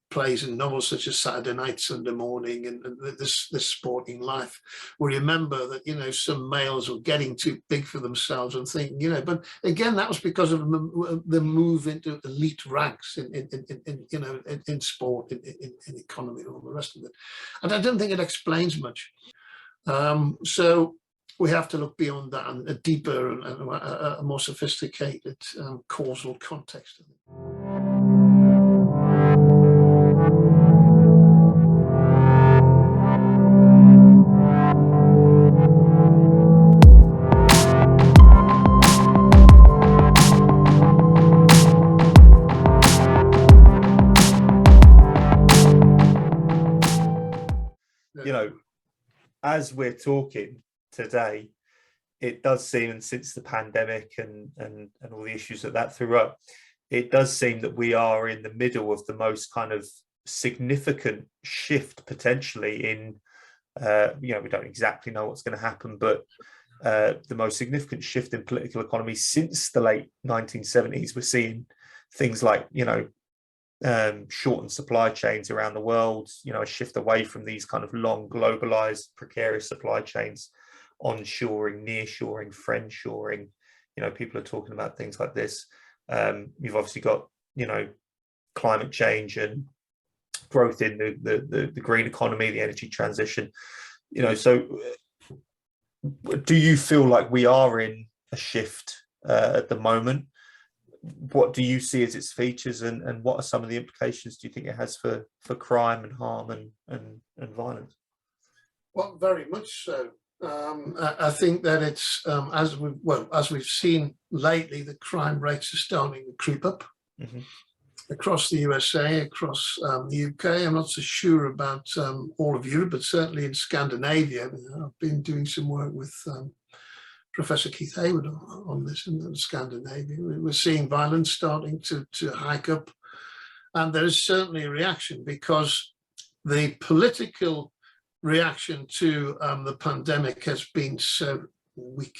plays and novels such as Saturday Night, Sunday Morning, and this Sporting Life. We remember that, some males were getting too big for themselves and thinking, but again, that was because of the move into elite ranks in sport, in economy, and all the rest of it. And I don't think it explains much. So we have to look beyond that and a deeper and a more sophisticated causal context. As we're talking today, it does seem, and since the pandemic and all the issues that threw up, it does seem that we are in the middle of the most kind of significant shift potentially in, we don't exactly know what's going to happen, but the most significant shift in political economy since the late 1970s. We're seeing things like, shortened supply chains around the world, a shift away from these kind of long, globalized, precarious supply chains, onshoring, nearshoring, friendshoring. People are talking about things like this. You've obviously got, climate change and growth in the green economy, the energy transition. So do you feel like we are in a shift at the moment? What do you see as its features, and what are some of the implications do you think it has for crime and harm and violence? Well, very much so. I think that it's as we've seen lately, the crime rates are starting to creep up across the USA, across the UK. I'm not so sure about all of Europe, but certainly in Scandinavia. I've been doing some work with Professor Keith Hayward on this in Scandinavia. We're seeing violence starting to hike up, and there is certainly a reaction, because the political reaction to the pandemic has been so weak.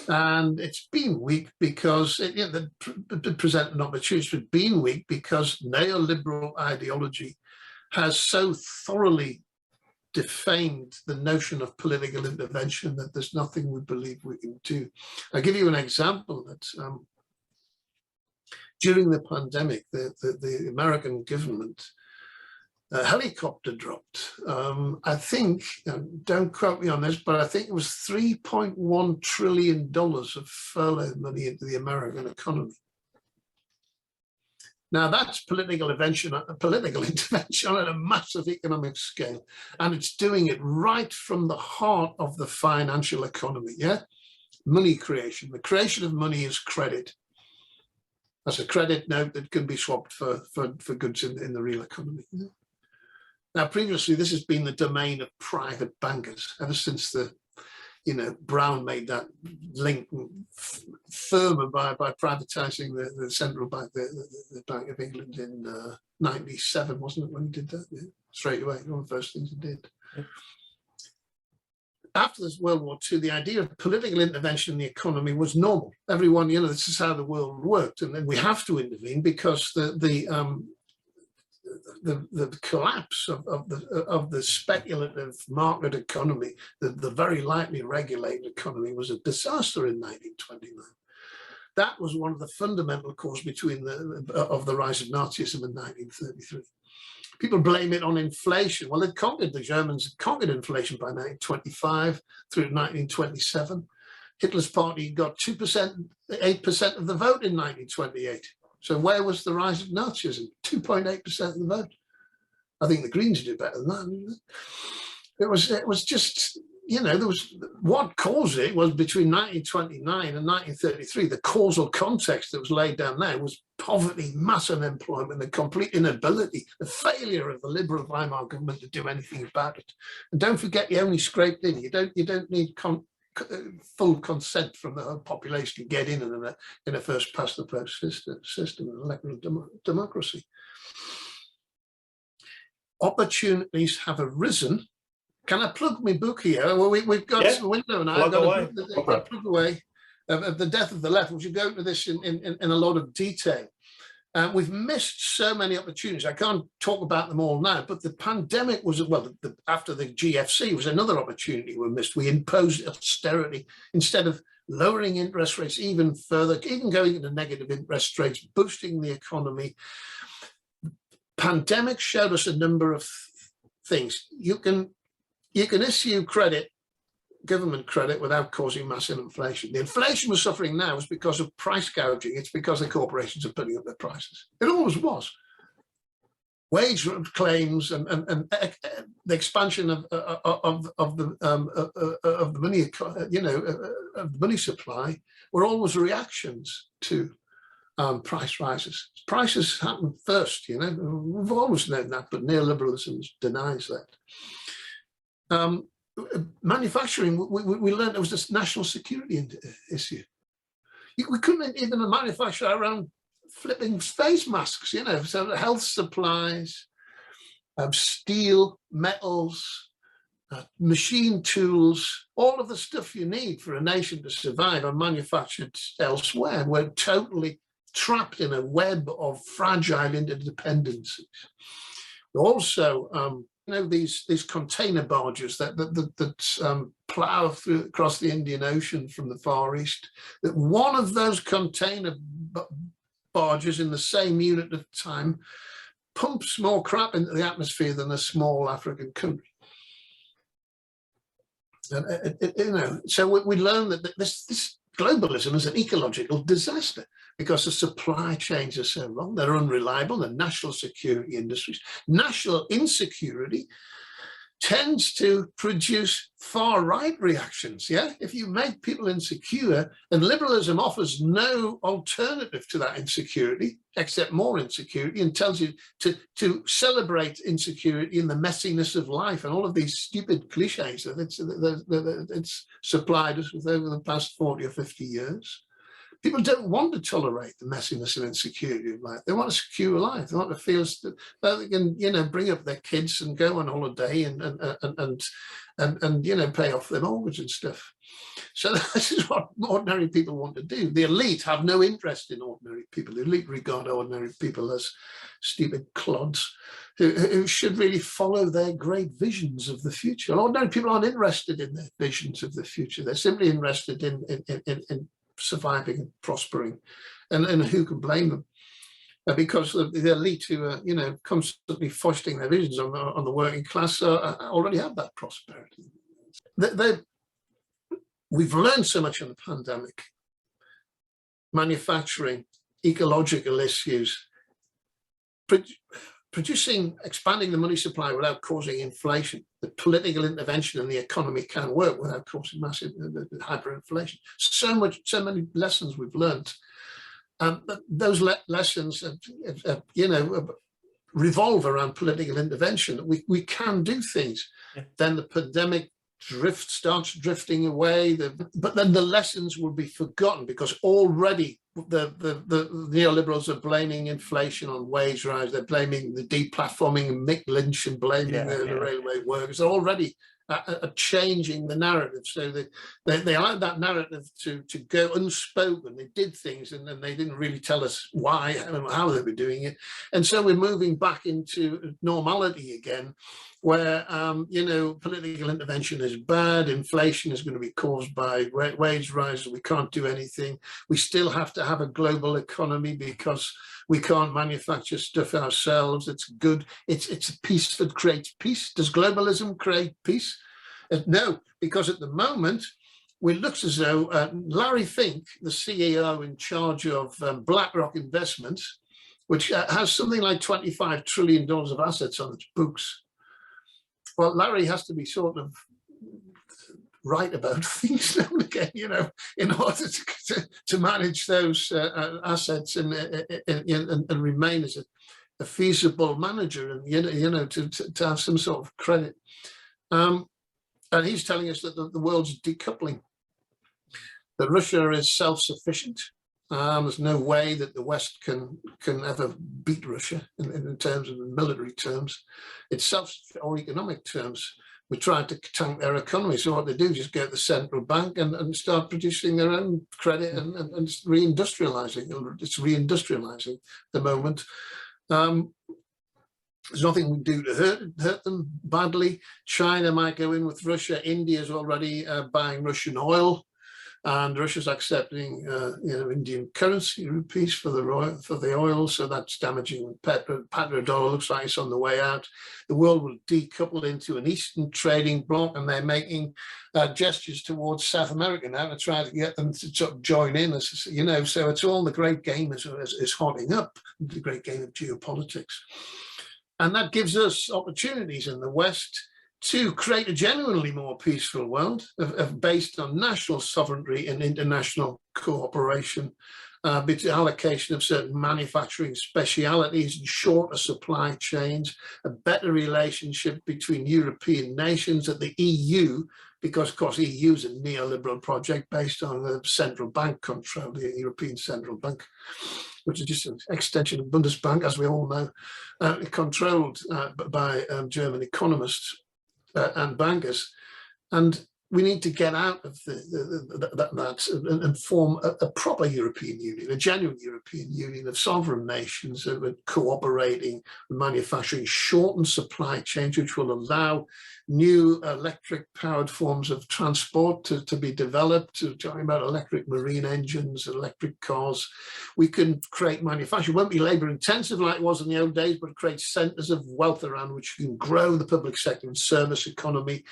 And it's been weak because it presented an opportunity, but been weak because neoliberal ideology has so thoroughly defamed the notion of political intervention that there's nothing we believe we can do. I'll give you an example that during the pandemic, the American government helicopter dropped. I think, don't quote me on this, but I think it was $3.1 trillion of furlough money into the American economy. Now that's political intervention on a massive economic scale, and it's doing it right from the heart of the financial economy. Yeah, money creation. The creation of money is credit. That's a credit note that can be swapped for goods in the real economy. Yeah? Now, previously, this has been the domain of private bankers ever since Brown made that link firmer by privatizing the central bank, the Bank of England in 97, wasn't it, when he did that? Yeah, straight away, one of the first things he did. Yeah. After this World War II, the idea of political intervention in the economy was normal. Everyone, this is how the world worked, and then we have to intervene because the collapse of the speculative market economy, the very lightly regulated economy, was a disaster in 1929. That was one of the fundamental causes of the rise of Nazism in 1933. People blame it on inflation. Well, the Germans had conquered inflation by 1925 through 1927. Hitler's party got 2%, 8% of the vote in 1928. So where was the rise of Nazism? 2.8% of the vote. I think the Greens did better than that. It was just there was, what caused it was between 1929 and 1933, the causal context that was laid down there was poverty, mass unemployment, the complete inability, the failure of the liberal Weimar government to do anything about it. And don't forget, you only scraped in. You don't need full consent from the whole population to get in a first past the post system of electoral democracy. Opportunities have arisen. Can I plug my book here? Well, we've got a window now. I've got a plug away of The Death of the Left. We should go into this in a lot of detail. We've missed so many opportunities. I can't talk about them all now, but the pandemic was, well, after the GFC was another opportunity we missed. We imposed austerity instead of lowering interest rates even further, even going into negative interest rates, boosting the economy. Pandemic showed us a number of things. You can issue credit, government credit, without causing massive inflation. The inflation we're suffering now is because of price gouging. It's because the corporations are putting up their prices. It always was. Wage claims and the expansion of the money, of the money supply were always reactions to price rises. Prices happen first, we've always known that, but neoliberalism denies that. Manufacturing, we learned there was this national security issue. We couldn't even manufacture our own flipping face masks, so health supplies, steel, metals, machine tools, all of the stuff you need for a nation to survive are manufactured elsewhere. And we're totally trapped in a web of fragile interdependencies. Also, these container barges that plow across the Indian Ocean from the Far East, that one of those container barges in the same unit of time pumps more crap into the atmosphere than a small African country. And, so we learn that this globalism is an ecological disaster because the supply chains are so wrong. They're unreliable. The national security industries. National insecurity tends to produce far-right reactions. If you make people insecure, and liberalism offers no alternative to that insecurity except more insecurity, and tells you to celebrate insecurity in the messiness of life and all of these stupid cliches that it's supplied us with over the past 40 or 50 years. People don't want to tolerate the messiness and insecurity of life. They want a secure life. They want to feel that they can, bring up their kids and go on holiday and pay off their mortgage and stuff. So this is what ordinary people want to do. The elite have no interest in ordinary people. The elite regard ordinary people as stupid clods who should really follow their great visions of the future. Ordinary people aren't interested in their visions of the future. They're simply interested in surviving and prospering, and who can blame them? Because the elite who are constantly foisting their visions on the working class already have that prosperity. We've learned so much in the pandemic: manufacturing, ecological issues, expanding the money supply without causing inflation. The political intervention in the economy can work without causing massive hyperinflation. So many lessons we've learned. Those lessons, revolve around political intervention. We can do things. Yeah. Then the pandemic starts drifting away, but then the lessons will be forgotten because already the neoliberals are blaming inflation on wage rise. They're blaming the deplatforming and Mick Lynch and blaming the railway workers. They're already changing the narrative, so they allowed that narrative to go unspoken. They did things and then they didn't really tell us why and how they were doing it, and so we're moving back into normality again, where political intervention is bad. Inflation is going to be caused by wage rise. We can't do anything. We still have to have a global economy because we can't manufacture stuff ourselves. It's good. It's a peace that creates peace. Does globalism create peace? No, because at the moment, it looks as though Larry Fink, the CEO in charge of BlackRock Investments, which has something like $25 trillion of assets on its books. Well, Larry has to be sort of write about things now and again, you know, in order to manage those assets and remain as a feasible manager, and you know to have some sort of credit. And he's telling us that the world's decoupling, that Russia is self-sufficient. There's no way that the West can ever beat Russia in terms of military terms. It's self or economic terms. We're trying to tank their economy. So what they do is just go to the central bank and start producing their own credit and reindustrializing. It's reindustrializing at the moment. There's nothing we do to hurt them badly. China might go in with Russia. India is already buying Russian oil, and Russia's accepting you know, Indian currency, rupees, for the oil. So that's damaging petrodollar. Looks like it's on the way out. The world will decouple into an Eastern trading bloc, and they're making gestures towards South America now to try to get them to sort of join in. As you know, so it's all the great game is hotting up, the great game of geopolitics. And that gives us opportunities in the West to create a genuinely more peaceful world based on national sovereignty and international cooperation, between allocation of certain manufacturing specialities and shorter supply chains, a better relationship between European nations at the EU, because of course EU is a neoliberal project based on the central bank control, the European Central Bank, which is just an extension of Bundesbank, as we all know, controlled by German economists and bankers. And we need to get out of that and form a proper European Union, a genuine European Union of sovereign nations that are cooperating, manufacturing, shortened supply chains, which will allow new electric-powered forms of transport to be developed. Talking about electric marine engines, electric cars. We can create manufacturing. It won't be labour-intensive like it was in the old days, but create centres of wealth around which you can grow the public sector and service economy.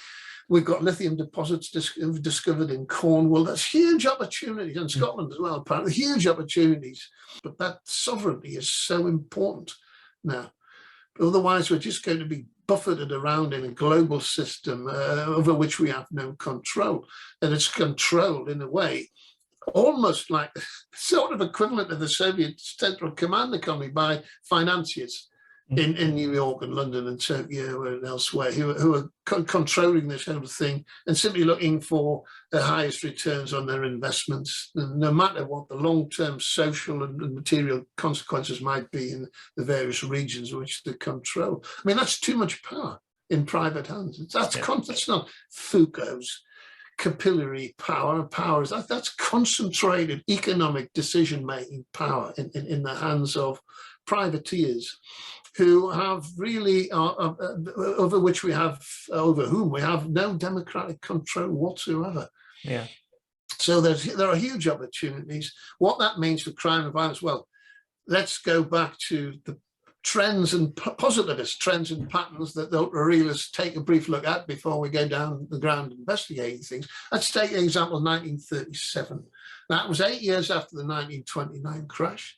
We've got lithium deposits discovered in Cornwall. That's huge opportunities, and Scotland as well, apparently, huge opportunities. But that sovereignty is so important now. Otherwise, we're just going to be buffeted around in a global system over which we have no control. And it's controlled in a way almost like sort of equivalent of the Soviet Central Command economy by financiers in New York and London and Tokyo and elsewhere, who are controlling this whole thing and simply looking for the highest returns on their investments, no matter what the long-term social and material consequences might be in the various regions which they control. I mean, that's too much power in private hands. That's not Foucault's capillary power. That's concentrated economic decision-making power in the hands of privateers, who have really, over whom we have no democratic control whatsoever. Yeah. So there are huge opportunities. What that means for crime and violence, well, let's go back to the trends and positivist trends and patterns that the ultra-realists take a brief look at before we go down the ground investigating things. Let's take the example of 1937. That was 8 years after the 1929 crash.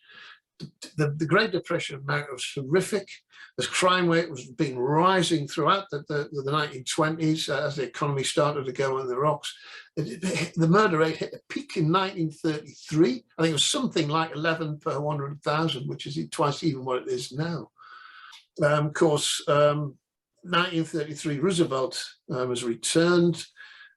The Great Depression of America was horrific. The crime rate was been rising throughout the 1920s as the economy started to go on the rocks. The murder rate hit a peak in 1933. I think it was something like 11 per 100,000, which is twice even what it is now. Of course, 1933, Roosevelt was returned.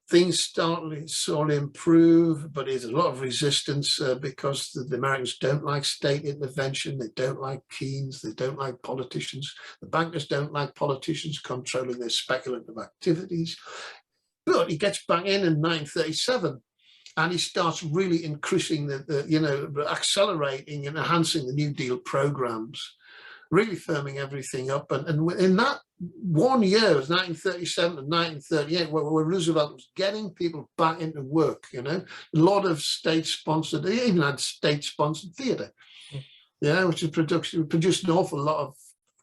Things slowly improve, but there's a lot of resistance because the Americans don't like state intervention. They don't like Keynes. They don't like politicians. The bankers don't like politicians controlling their speculative activities. But he gets back in 1937, and he starts really increasing accelerating and enhancing the New Deal programs, really firming everything up. And in that 1 year, it was 1937 and 1938, where Roosevelt was getting people back into work, a lot of state-sponsored, they even had state-sponsored theatre, which produced an awful lot of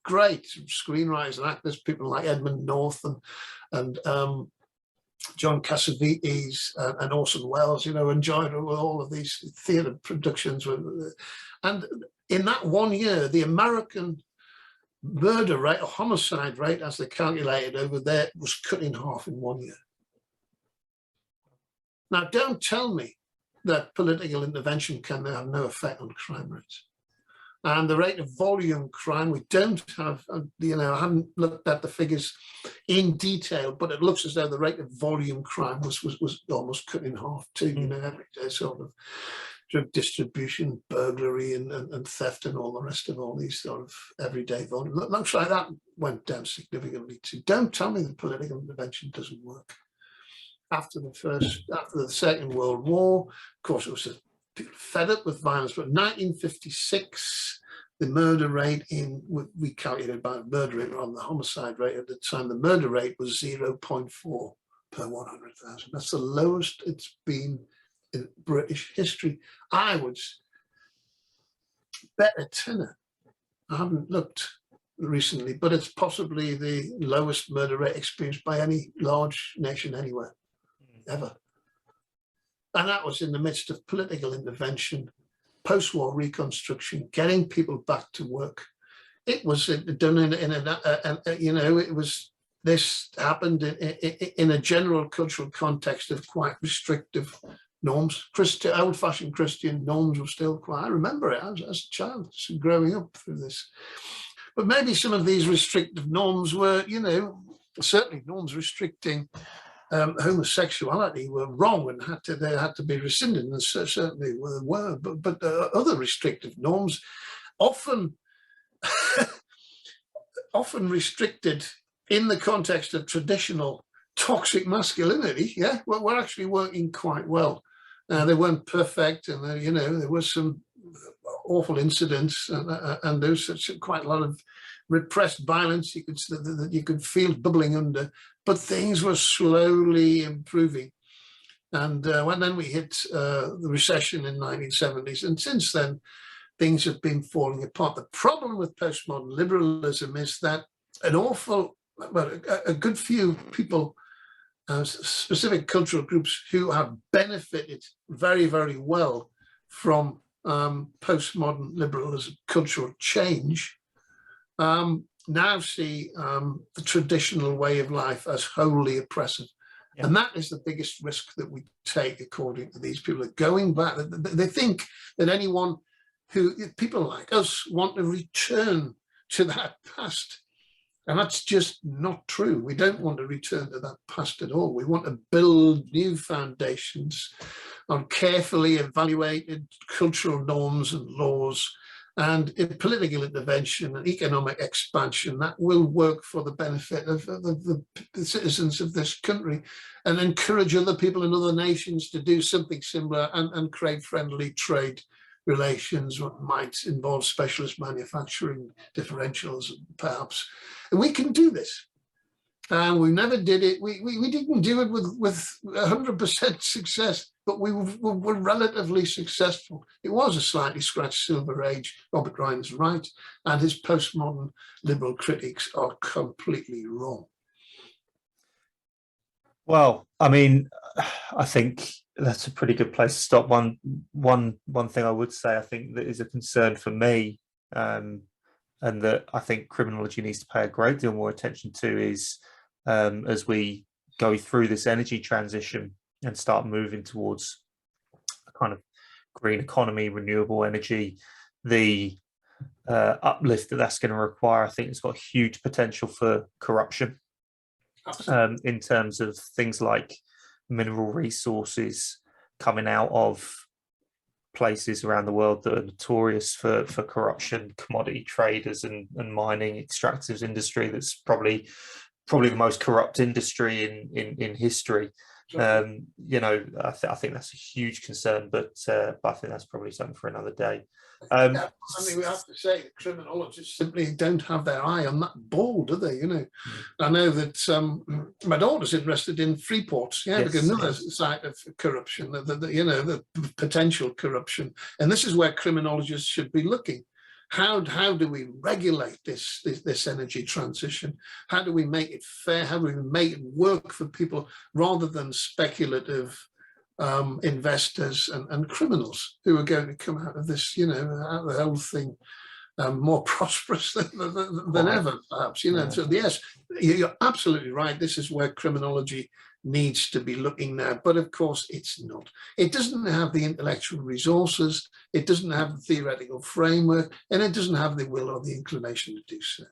great screenwriters and actors, people like Edmund North and John Cassavetes and Orson Welles, enjoyed all of these theatre productions. And in that 1 year, the American murder rate or homicide rate, as they calculated over there, was cut in half in 1 year. Now, don't tell me that political intervention can have no effect on crime rates. And the rate of volume crime, we don't have, I haven't looked at the figures in detail, but it looks as though the rate of volume crime was almost cut in half too, everyday sort of drug distribution, burglary and theft and all the rest of all these sort of everyday volume. Looks like that went down significantly too. Don't tell me that political intervention doesn't work. After the Second World War, of course, it was people fed up with violence, but 1956, the murder rate we calculated by murder rate rather than the homicide rate at the time, the murder rate was 0.4 per 100,000. That's the lowest it's been in British history. I would bet a tenner, I haven't looked recently, but it's possibly the lowest murder rate experienced by any large nation anywhere, ever. And that was in the midst of political intervention, post-war reconstruction, getting people back to work. It was done this happened in a general cultural context of quite restrictive norms. Old-fashioned Christian norms were still quite, I remember it as a child growing up through this. But maybe some of these restrictive norms were, certainly norms restricting homosexuality were wrong and they had to be rescinded, and certainly were. But other restrictive norms, often restricted in the context of traditional toxic masculinity, were actually working quite well. They weren't perfect, and there was some awful incidents, and there was quite a lot of repressed violence that you could feel bubbling under, but things were slowly improving. And then we hit the recession in the 1970s, and since then things have been falling apart. The problem with postmodern liberalism is that a good few people, specific cultural groups who have benefited very, very well from postmodern liberalism, cultural change, now see the traditional way of life as wholly oppressive. Yeah. And that is the biggest risk that we take, according to these people. Going back, they think that people like us want to return to that past. And that's just not true. We don't want to return to that past at all. We want to build new foundations on carefully evaluated cultural norms and laws, and in political intervention and economic expansion that will work for the benefit of the citizens of this country, and encourage other people in other nations to do something similar and create friendly trade relations, what might involve specialist manufacturing differentials, perhaps. And we can do this. And we never did it. We didn't do it with 100% success, but we were relatively successful. It was a slightly scratched silver age. Robert Ryan's right, and his postmodern liberal critics are completely wrong. Well, I mean, I think that's a pretty good place to stop. One thing I would say, I think that is a concern for me, and that I think criminology needs to pay a great deal more attention to, is as we go through this energy transition and start moving towards a kind of green economy, renewable energy, the uplift that's going to require, I think it's got huge potential for corruption. In terms of things like mineral resources coming out of places around the world that are notorious for corruption, commodity traders and mining extractives industry, that's probably the most corrupt industry in history. I think that's a huge concern, but I think that's probably something for another day. I mean, we have to say that criminologists simply don't have their eye on that ball, do they? I know that my daughter's interested in free ports, because another side of corruption, the potential corruption, and this is where criminologists should be looking. How do we regulate this energy transition? How do we make it fair? How do we make it work for people rather than speculative investors and criminals who are going to come out of this, out of the whole thing more prosperous than ever, perhaps. So yes, you're absolutely right. This is where criminology needs to be looking at, but of course it's not. It doesn't have the intellectual resources, it doesn't have the theoretical framework, and it doesn't have the will or the inclination to do so.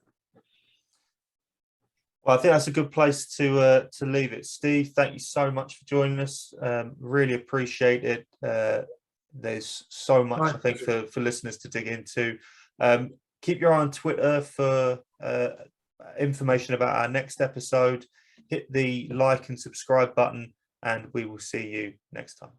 Well, I think that's a good place to leave it. Steve, thank you so much for joining us. Really appreciate it. There's so much, I think, for listeners to dig into. Keep your eye on Twitter for information about our next episode. Hit the like and subscribe button, and we will see you next time.